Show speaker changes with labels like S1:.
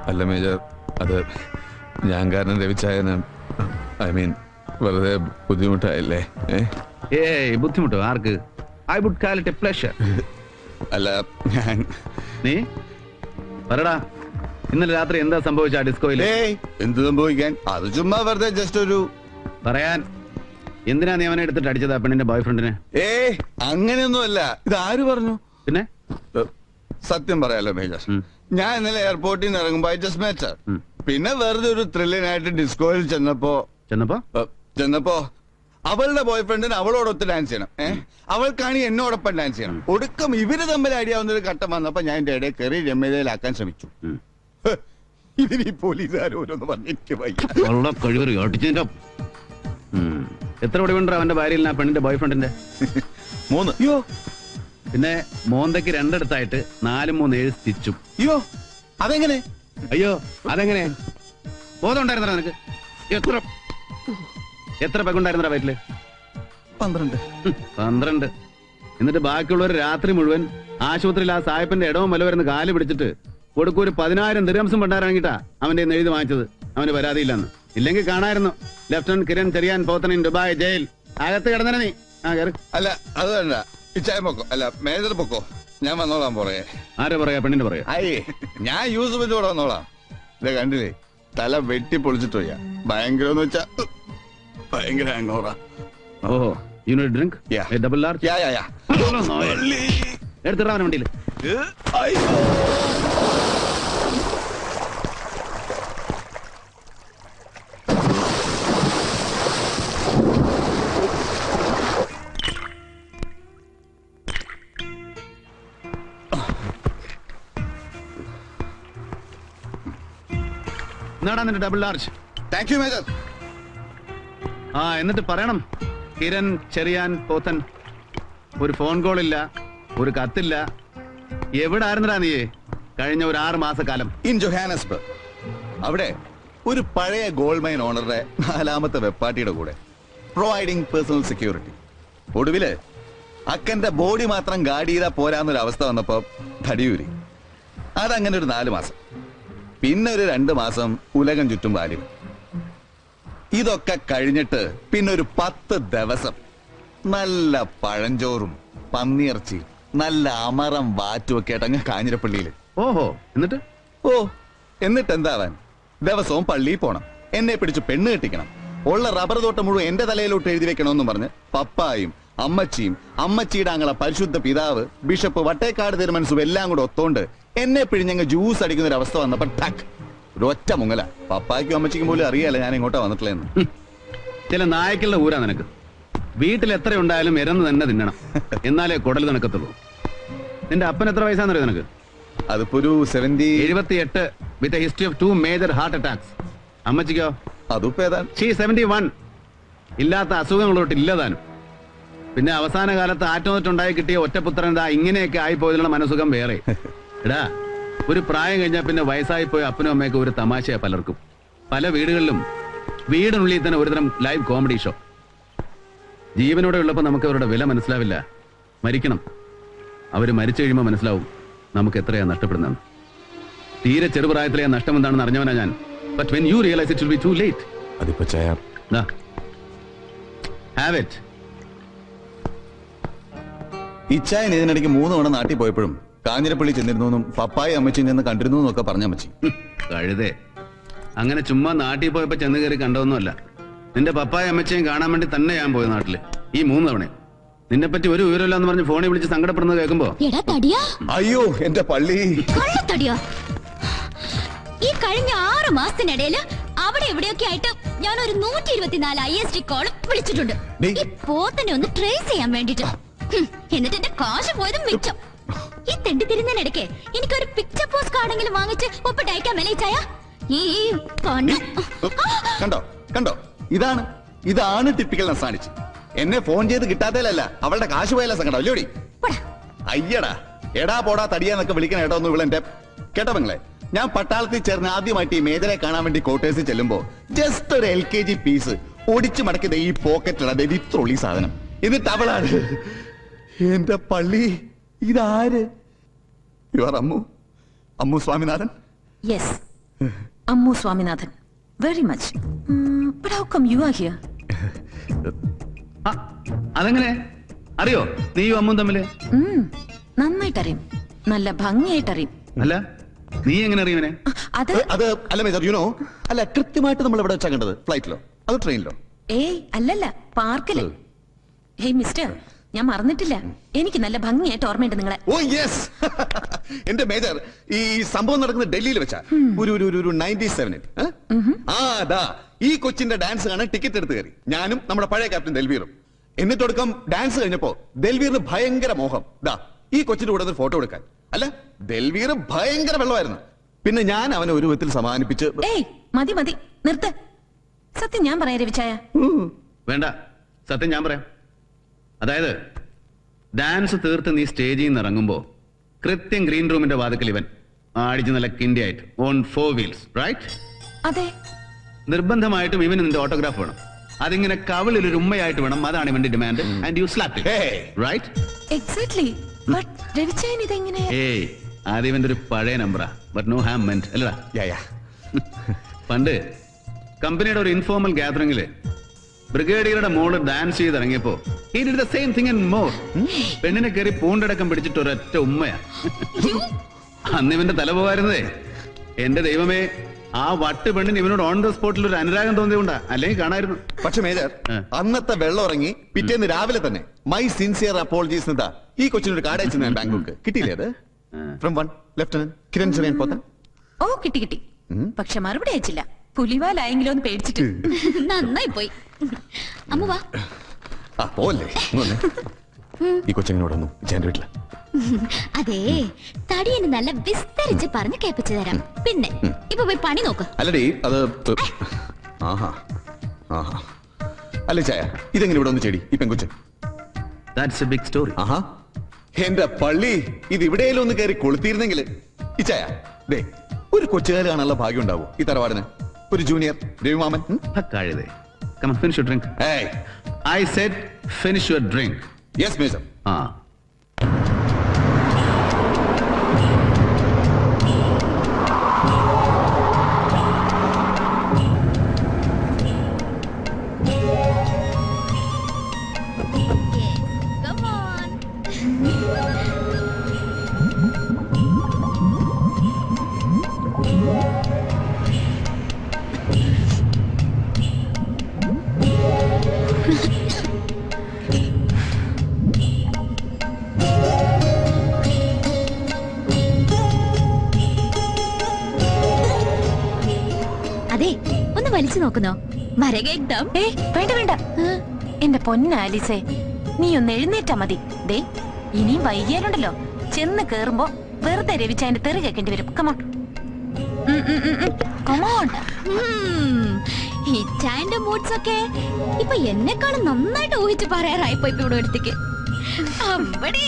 S1: അല്ല മേജർ, അത് ഞാൻ കാരണം രവിച്ചായന് ഐ മീൻ വെറുതെ ബുദ്ധിമുട്ടായില്ലേ?
S2: ബുദ്ധിമുട്ടോ? ആർക്ക്? I would call it a pleasure.
S1: അല്ല ഞാൻ
S2: നീ പറടാ, ഇന്നലെ രാത്രി എന്താ സംഭവിച്ച ഡിസ്കോയിൽ?
S1: എന്ത് സംഭവിക്കാൻ? അത് ചുമ്മാ വെറുതെ ജസ്റ്റ് ഒരു
S2: പറയാൻ. എന്തിനാ നീ അവനെ എടുത്തിട്ട് അടിച്ചത് ആ പെണ്ണിന്റെ ബോയ് ഫ്രണ്ടിനെ?
S1: അങ്ങനെയൊന്നുമല്ല. ഇത് ആര് പറഞ്ഞു?
S2: പിന്നെ
S1: സത്യം പറയാലോ മേജർ, ഞാൻ ഇന്നലെ എയർപോർട്ടിൽ നിന്ന് ഇറങ്ങുമ്പോ ഐ ജസ്റ്റ് മെറ്റ് ഹർ. പിന്നെ വെറുതെ ഒരു ത്രില്ലിനായിട്ട് ഡിസ്കോയിൽ ചെന്നപ്പോ അവളുടെ ബോയ് ഫ്രണ്ടിന് അവളോടൊത്ത് ഡാൻസ് ചെയ്യണം. അവൾക്കാണ് എന്നോടൊപ്പം ഡാൻസ് ചെയ്യണം. ഒടുക്കം ഇവര് തമ്മിൽ അടിയാവുന്ന ഒരു ഘട്ടം വന്നപ്പോ ഞാൻ എന്റെ ഇടയിൽ കയറി രമ്യതയിലാക്കാൻ ശ്രമിച്ചു. ഇതിന് ഈ പോലീസുകാരോരോന്ന് പറഞ്ഞിരിക്കും.
S2: എത്ര ഒടിവുണ്ടോ അവന്റെ ഭാര്യയിൽ ആ പെണ്ണിന്റെ ബോയ് ഫ്രണ്ടിന്റെ?
S1: 3. അയ്യോ.
S2: പിന്നെ മോന്തയ്ക്ക് 2 അടുത്തായിട്ട് 4, 3, 7 സ്റ്റിച്ചും.
S1: അയ്യോ അതെങ്ങനെ?
S2: അതെങ്ങനെ? ബോധം ഉണ്ടായിരുന്നോ നിനക്ക്? എത്ര പെഗുണ്ടായിരുന്ന വയറ്റില്? 12. എന്നിട്ട് ബാക്കിയുള്ളവർ രാത്രി മുഴുവൻ ആശുപത്രിയിൽ ആ സാഹിബിന്റെ ഇടവും വല്ല വരുന്ന കാല് പിടിച്ചിട്ട് കൊടുക്കും ഒരു 10,000 ദിർഹംസും പണ്ടാറാങ്ങിട്ടാ അവന്റെ എഴുതി വാങ്ങിച്ചത്. അവന് പരാതിയില്ലെന്ന്. ഇല്ലെങ്കിൽ കാണായിരുന്നു lieutenant Kiran Cherian Pothan Dubai jail. അകത്ത് കിടന്നെ നീ.
S1: അല്ല അത് വേണ്ട, ഇച്ചായ പൊക്കോ. അല്ല മേജർ പൊക്കോ, ഞാൻ വന്നോളാം. പുറകെ ആരെ പറയാ? പെണ്ണിന്റെ പറയാ. ഞാൻ യൂസുഫിന്റെ കൂടെ വന്നോളാം. ഇല്ല കണ്ടില്ലേ, തല വെട്ടി പൊളിച്ചിട്ട് പോയാ. ഭയങ്കര എന്ന് വെച്ചാ ഭയങ്കര ഹാങ്ങോറാ.
S2: ഓഹോ, you need drink? A double large? എടുത്തിടാ അവനെ വണ്ടിയിൽ. Double large.
S1: Thank you major.
S2: എന്നിട്ട് പറയണം, കിരൺ ചെറിയാൻ പോത്തൻ ഒരു ഫോൺ കോൾ ഇല്ല, ഒരു കത്തില്ല. എവിടെ ആയിരുന്നടാ നീ കഴിഞ്ഞ ഒരു 6 മാസക്കാലം?
S1: In Johannesburg. അവിടെ ഒരു പഴയ ഗോൾഡ് മൈൻ ഓണറുടെ 4ാമത്തെ വെപ്പാട്ടിയുടെ കൂടെ പ്രൊവൈഡിങ് പേഴ്സണൽ സെക്യൂരിറ്റി. ഒടുവില് അക്കന്റെ ബോഡി മാത്രം ഗാർഡ് ചെയ്താൽ പോരാന്നൊരു അവസ്ഥ വന്നപ്പോ തടിയൂരി. അതങ്ങനെ ഒരു 4 മാസം. പിന്നെ ഒരു 2 മാസം ഉലകം ചുറ്റും വാലിബ്. ഇതൊക്കെ കഴിഞ്ഞിട്ട് പിന്നെ ഒരു 10 ദിവസം നല്ല പഴഞ്ചോറും പന്നിയിറച്ചി നല്ല അമരം വാറ്റും ഒക്കെ ആയിട്ട് അങ്ങ് കാഞ്ഞിരപ്പള്ളിയില്. എന്നിട്ട് എന്താവാൻ? ദിവസവും പള്ളിയിൽ പോണം, എന്നെ പിടിച്ച് പെണ്ണ് കെട്ടിക്കണം, ഉള്ള റബ്ബർ തോട്ടം മുഴുവൻ എന്റെ തലയിലോട്ട് എഴുതി വെക്കണമെന്നും പറഞ്ഞ് പപ്പായും അമ്മച്ചിയും അമ്മച്ചിയുടെ ആങ്ങള പരിശുദ്ധ പിതാവ് ബിഷപ്പ് വട്ടേക്കാട് തിരുമനസും എല്ലാം കൂടെ ഒത്തോണ്ട് എന്നെ പിഴിഞ്ഞങ്ങ് ജ്യൂസ് അടിക്കുന്ന ഒരു അവസ്ഥ വന്നപ്പോ ടക്ക് ഒരൊറ്റ മുങ്ങല. പപ്പായ്ക്കും അമ്മച്ചിക്കും പോലും അറിയാലോ ഞാൻ ഇങ്ങോട്ടാ വന്നിട്ടില്ലെന്ന്.
S2: ചില നായ്ക്കളുടെ ഊരാ നിനക്ക്. വീട്ടിൽ എത്ര ഉണ്ടായാലും ഇരന്ന് തന്നെ തിന്നണം, എന്നാലേ കുടൽ നിനക്കത്തുള്ളൂ. നിന്റെ അപ്പൻ എത്ര വയസ്സാന്നറിയോ നിനക്ക്?
S1: അതിപ്പോ ഒരു
S2: 78 with a history of 2 major heart attacks. അമ്മച്ചിക്കോ?
S1: അതിപ്പോ ഏതാണ്?
S2: 71. ഇല്ലാത്ത അസുഖങ്ങളോട്ട് ഇല്ലതാനും. പിന്നെ അവസാന കാലത്ത് ആറ്റോന്നിട്ടുണ്ടായി കിട്ടിയ ഒറ്റപുത്രൻ ഇങ്ങനെയൊക്കെ ആയിപ്പോയതിനുള്ള മനസുഖം വേറെ. എടാ, ഒരു പ്രായം കഴിഞ്ഞാൽ പിന്നെ വയസ്സായിപ്പോയ അപ്പനും അമ്മയൊക്കെ ഒരു തമാശയാ പലർക്കും. പല വീടുകളിലും വീടിനുള്ളിൽ തന്നെ ഒരുതരം ലൈവ് കോമഡി ഷോ. ജീവനോടെ ഉള്ളപ്പോൾ നമുക്ക് അവരുടെ വില മനസ്സിലാവില്ല. മരിക്കണം, അവര് മരിച്ചു കഴിയുമ്പോൾ മനസ്സിലാവും നമുക്ക് എത്രയാ നഷ്ടപ്പെടുന്നതെന്ന്. തീരെ ചെറുപ്രായത്തിലെ നഷ്ടം എന്താണെന്ന് അറിഞ്ഞവനാ ഞാൻ. But when you realise it will be to late.
S1: അതിപ്പോ
S2: ഹാവ് ഇറ്റ്.
S1: ഇച്ചായൻ ഇതിനിടയ്ക്ക് 3 തവണ നാട്ടിൽ പോയപ്പോഴും കാഞ്ഞിരപ്പള്ളി ചെന്നിരുന്നു, പപ്പായ അമ്മച്ചി നിന്ന് കണ്ടിരുന്നു എന്നൊക്കെ പറഞ്ഞ മച്ചി.
S2: കഴുതേ, അങ്ങനെ ചുമ്മാ നാട്ടിൽ പോയപ്പോ ചെന്ന് കയറി കണ്ടതൊന്നുമല്ല. നിന്റെ പപ്പായ അമ്മച്ചയും കാണാൻ വേണ്ടി തന്നെ ഞാൻ പോയ നാട്ടില് ഈ 3 തവണ. നിന്നെ പറ്റി ഒരു വിവരമില്ലാന്ന് പറഞ്ഞ് ഫോണിൽ വിളിച്ച് സങ്കടപ്പെടുന്നത് കേൾക്കുമ്പോ
S1: അയ്യോ എന്റെ പള്ളി.
S3: ഈ കഴിഞ്ഞ 6 മാസത്തിനിടയില് അവിടെ എവിടെയൊക്കെ ആയിട്ട് ഞാൻ ഒരു 124 ISD കോൾ വിളിച്ചിട്ടുണ്ട്. ഈ പോത്തിനെ ഒന്ന് ട്രേസ് ചെയ്യാൻ വേണ്ടിട്ട്. എന്നിട്ട് എന്റെ കാശ് പോയതും മിച്ചം. ഈ തെണ്ടി തിരുന്നതിനിടയ്ക്ക് എനിക്കൊരു പിക്ചർ പോസ്റ്റ് കാർഡെങ്കിലും വാങ്ങിച്ച് ഒപ്പിട്ട് അയക്കാൻ മേലയിച്ചായ ഈ
S1: കണ്ടോ കണ്ടോ, ഇതാണ് ടിപ്പിക്കൽ നസാണിച്ച്. എന്നെ ഫോൺ ചെയ്ത് കിട്ടാത്തല്ല അവളുടെ കാശ് പോയല്ല സങ്കടം അല്ലോടി. അയ്യടാ എടാ പോടാ തടിയാന്നൊക്കെ വിളിക്കണ ഏട്ടോ ഒന്ന് വിളന്റെ കേട്ടോ പെങ്ങളെ. ഞാൻ പട്ടാളത്തിൽ ചേർന്ന് ആദ്യമായിട്ട് ഈ മേജറെ കാണാൻ വേണ്ടി കോട്ടേഴ്സിൽ ചെല്ലുമ്പോ ജസ്റ്റ് ഒരു LKG പീസ് ഒടിച്ചു മടക്കിയത് ഈ പോക്കറ്റിലാണ് ഇത്രൊള്ളി സാധനം. എന്നിട്ട് അവളാണ് എന്റെ പള്ളി. ഇതാര്? Your Ammu Swaminathan.
S4: Yes Ammu Swaminathan very much. But how come you are here?
S2: ആ, അതെങ്ങനെ അറിയോ നീയും അമ്മും തമ്മില്?
S4: നന്നായിട്ടറിയും, നല്ല ഭംഗിയായിട്ടറിയും.
S2: അല്ല നീ എങ്ങനെ അറിയുവനെ?
S4: അത്
S1: അത് അല്ല മേജർ യുനോ, അല്ല കൃത്യമായിട്ട് നമ്മൾ എവിടെ വെച്ചാ കണ്ടത്? ഫ്ലൈറ്റിലോ അതോ ട്രെയിനിലോ?
S4: ഏയ് അല്ലല്ല, പാർക്കില്. ഹേയ് മിസ്റ്റർ, ഞാൻ മറന്നിട്ടില്ല. എനിക്ക് നല്ല ഭംഗിയായിട്ട് ഓർമ്മയുണ്ട് നിങ്ങളെ.
S1: ഓ യെസ്. എന്റെ മേജർ, ഈ സംഭവം നടക്കുന്നത് ഡൽഹിയിൽ വെച്ചാ ഒരു 97-ൽ. ഈ കൊച്ചിന്റെ ഡാൻസ് കാണാൻ ടിക്കറ്റ് എടുത്ത് കയറി ഞാനും നമ്മുടെ പഴയ ക്യാപ്റ്റൻ ദൽവീറും. എന്നിട്ടൊടുക്കം ഡാൻസ് കഴിഞ്ഞപ്പോ ദൽവീറിന് ഭയങ്കര മോഹം ഈ കൊച്ചിന്റെ കൂടെ ഫോട്ടോ എടുക്കാൻ. അല്ല, ദൽവീർ ഭയങ്കര വെള്ളമായിരുന്നു. പിന്നെ ഞാൻ അവനെ ഒരു വിധത്തിൽ സമാധാനിപ്പിച്ച്.
S4: ഏയ് മതി മതി, നിർത്ത്. സത്യം ഞാൻ പറയാം രവിച്ചായ.
S2: വേണ്ട, സത്യം ഞാൻ പറയാം. അതായത് ഡാൻസ് തീർത്ത് നീ സ്റ്റേജിൽ നിന്ന് ഇറങ്ങുമ്പോ കൃത്യം ഗ്രീൻ റൂമിന്റെ വാതിക്കൽ ഇവൻ ആടിച്ച് നല്ല കിൻഡിയായിട്ട് ഓൺ 4 വീൽസ്, റൈറ്റ്?
S4: അതെ.
S2: നിർബന്ധമായിട്ടും ഇവന് നിന്റെ ഓട്ടോഗ്രാഫ് വേണം. അതിങ്ങനെ കവിളിൽ ഒരു ഉമ്മയായിട്ട് വേണം. അതാണ് ഇവന്റെ demand. And you slap it, right?
S4: Exactly. But രവിച്ചായൻ ഇതെങ്ങനെ?
S2: ഏയ് ആദ്യം ഇവന്റെ ഒരു പഴയ നമ്പറാ. ബട്ട് നോ ഹാം മെന്റ് അല്ലടാ. പണ്ട് കമ്പനിയുടെ ഒരു ഇൻഫോർമൽ ഗ്യാതറിംഗില് ബ്രിഗേഡിയറുടെ മോള് ഡാൻസ് ചെയ്ത് ഇറങ്ങിയപ്പോ he did the same thing and more. പെണ്ണിനെ കയറി പൂണ്ടടക്കം പിടിച്ചിട്ട് ഒരൊറ്റ ഉമ്മയാ. അന്ന് ഇവന്റെ തല പോകായിരുന്നതേ. എന്റെ ദൈവമേ, ആ വട്ട് പെണ്ണിന് ഇവനോട് ഓൺ ദ സ്പോട്ടിൽ ഒരു അനുരാഗം തോന്നിയുണ്ടാ, അല്ലെങ്കിൽ കാണായിരുന്നു.
S1: പക്ഷെ മേജർ, അന്നത്തെ വെള്ളം ഇറങ്ങി പിറ്റേന്ന് രാവിലെ തന്നെ മൈ സിൻസിയർ അപ്പോളജീസ് എന്താ ഈ കൊച്ചിനൊരു കാർഡ് അയച്ചു ഞാൻ ബാംഗ്ലൂർക്ക്. കിട്ടിയില്ലേ അത്? From 1 lieutenant Kiran Cherian Pothan.
S4: ഓ കിട്ടി കിട്ടി. പക്ഷെ മറുപടി അയച്ചില്ല. പുലിവാലായെങ്കിലോ എന്ന് പേടിച്ചിട്ട്.
S3: നന്നായി പോയി. അമ്മ വാ.
S1: പോലെ ഈ കൊച്ചെങ്ങനോടൊന്നും ചേന്റെ വീട്ടില്.
S3: അതെ, തടിയന് നല്ല വിസ്തരിച്ച് പറഞ്ഞ് കേൾപ്പിച്ചു തരാം. പിന്നെ ഇപ്പൊ പോയി പണി നോക്ക്.
S1: അല്ലടി അത് ആഹാ ആഹാ. അല്ല ചായ, ഇതെങ്ങനെ ഇവിടെ ഒന്ന് ചെടി ഈ പെങ്കൊച്ച്?
S2: That's a big story.
S1: ആഹാ, എന്റെ പള്ളി, ഇത് ഇവിടെയെങ്കിലും ഒന്ന് കയറി കൊളുത്തിയിരുന്നെങ്കിൽ. ഈ ചായ ദേ, ഒരു കൊച്ചുകാര് കാണാനുള്ള ഭാഗ്യം ഉണ്ടാവോ ഈ തറവാടിന്? ഒരു junior രവിമാമൻ.
S2: കഴുതേ. Come on, finish your drink.
S1: Hey.
S2: I said finish your drink.
S1: Yes, Major.
S3: Come on. അതെ, ഒന്ന് വലിച്ചു നോക്കുന്നോ? മരകേക്കം.
S4: വേണ്ട വേണ്ട. എന്റെ പൊന്ന ആലിസേ, നീ ഒന്ന് എഴുന്നേറ്റാ മതി. ദേ, ഇനിയും വൈകിയാലുണ്ടല്ലോ, ചെന്ന് കേറുമ്പോ വെറുതെ രവിച്ചായന്റെ തെറി കേൾക്കേണ്ടി വരും. Come on come on.
S3: ഈ ചായന്റെ മൂഡ്സ് ഒക്കെ ഇപ്പൊ എന്നെക്കാളും നന്നായിട്ട് ഊഹിച്ച് പറയാറായിപ്പോ ഇപ്പൊ ഇവിടെ അടുത്തേക്ക്. അമ്പടി.